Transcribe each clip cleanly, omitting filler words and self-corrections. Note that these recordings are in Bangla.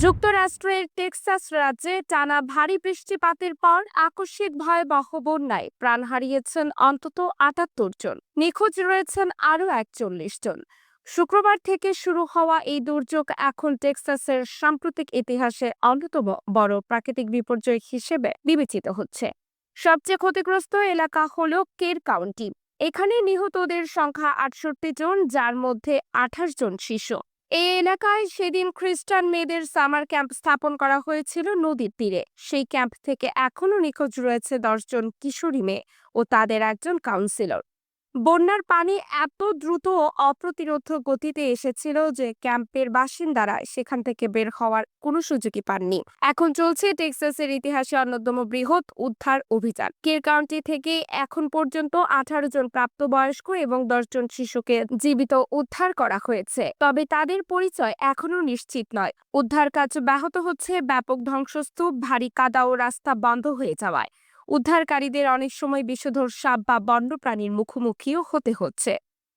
যুক্তরাষ্ট্রের টেক্সাস রাজ্যে টানা ভারী বৃষ্টিপাতের পর আকস্মিক ভয়াবহ বন্যায় প্রাণ হারিয়েছেন অন্তত ৭৮ জন, নিখোঁজ রয়েছেন আরও ৪১ জন। শুক্রবার থেকে শুরু হওয়া এই দুর্যোগ এখন টেক্সাসের সাম্প্রতিক ইতিহাসে অন্যতম বড় প্রাকৃতিক বিপর্যয় হিসেবে বিবেচিত হচ্ছে। সবচেয়ে ক্ষতিগ্রস্ত এলাকা হলো কের কাউন্টি। এখানে নিহতদের সংখ্যা ৬৮ জন, যার মধ্যে ২৮ জন শিশু। এই এলাকায় সেদিন খ্রিস্টান মেয়েদের সামার ক্যাম্প স্থাপন করা হয়েছিল নদীর তীরে। সেই ক্যাম্প থেকে এখনো নিখোঁজ রয়েছে ১০ জন কিশোরী মেয়ে ও তাদের একজন কাউন্সিলর। বন্যার পানি এত দ্রুত ও অপ্রতিরোধ্য গতিতে এসেছিল যে ক্যাম্পের বাসিন্দারা সেখান থেকে বের হওয়ার কোনো সুযোগই পাননি। এখন চলছে টেক্সাসের ইতিহাসে অন্যতম বৃহৎ উদ্ধার অভিযান। কের কাউন্টি থেকে এখন পর্যন্ত ১৮ জন প্রাপ্তবয়স্ক এবং ১০ জন শিশুকে জীবিত উদ্ধার করা হয়েছে, তবে তাদের পরিচয় এখনো নিশ্চিত নয়। উদ্ধার কাজ ব্যাহত হচ্ছে ব্যাপক ধ্বংসস্তূপ, ভারী কাদা ও রাস্তা বন্ধ হয়ে যাওয়ায়। উদ্ধারকারীদের অনেক সময় বিষধর সাপ বা বন্যপ্রাণীর মুখোমুখিও হতে হচ্ছে,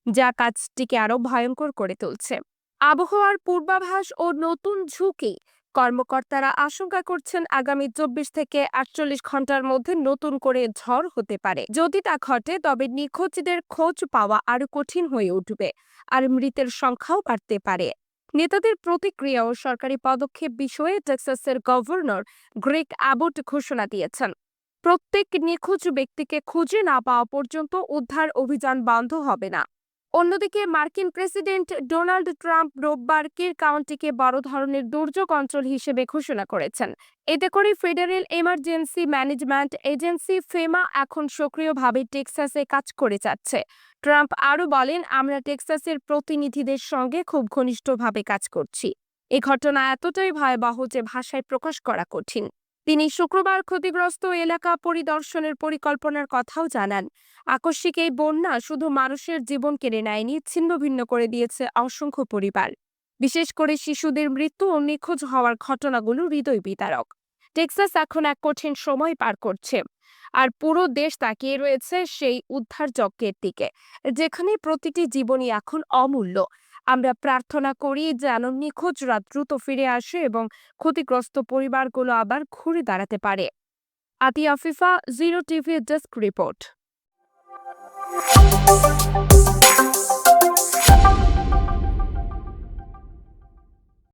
যা কাজটিকে আরো ভয়ঙ্কর করে তুলছে। আবহাওয়ার পূর্বাভাস ও নতুন ঝুঁকি। কর্মকর্তারা আশঙ্কা করছেন আগামী ২৪ থেকে ৪৮ ঘন্টার মধ্যে নতুন করে ঝড় হতে পারে। যদি তা ঘটে তবে নিখোঁজদের খোঁজ পাওয়া আরো কঠিন হয়ে উঠবে আর মৃতের সংখ্যাও বাড়তে পারে। নেতাদের প্রতিক্রিয়া ও সরকারি পদক্ষেপ বিষয়ে টেক্সাসের গভর্নর গ্রেগ অ্যাবট ঘোষণা দিয়েছেন, প্রত্যেক নিখোঁজ ব্যক্তিকে খুঁজে না পাওয়া পর্যন্ত উদ্ধার অভিযান বন্ধ হবে না। অন্যদিকে মার্কিন প্রেসিডেন্ট ডোনাল্ড ট্রাম্প রোববার কের কাউন্টিকে বড় ধরনের দুর্যোগ অঞ্চল হিসেবে ঘোষণা করেছেন। এতে করে federal emergency management agency FEMA এখন সক্রিয়ভাবে টেক্সাসে কাজ করে যাচ্ছে। ট্রাম্প আরও বলেন, আমরা টেক্সাসের প্রতিনিধিদের সঙ্গে খুব ঘনিষ্ঠভাবে কাজ করছি। এ ঘটনা এতটাই ভয়াবহ যে ভাষায় প্রকাশ করা কঠিন। তিনি শুক্রবার ক্ষতিগ্রস্ত এলাকা পরিদর্শনের পরিকল্পনার কথাও জানান। আকস্মিক এই বন্যা শুধু মানুষের জীবন কেড়ে নেয়নি, ছিন্নভিন্ন করে দিয়েছে অসংখ্য পরিবার। বিশেষ করে শিশুদের মৃত্যু ও নিখোঁজ হওয়ার ঘটনাগুলো হৃদয় বিদারক। টেক্সাস এখন এক কঠিন সময় পার করছে, আর পুরো দেশ তাকিয়ে রয়েছে সেই উদ্ধার যজ্ঞের দিকে, যেখানে প্রতিটি জীবনই এখন অমূল্য। আমরা প্রার্থনা করি যেন নিখোঁজরা দ্রুত ফিরে আসে এবং ক্ষতিগ্রস্ত পরিবারগুলো আবার ঘুরে দাঁড়াতে পারে। Atia Afifa, zero TV desk report.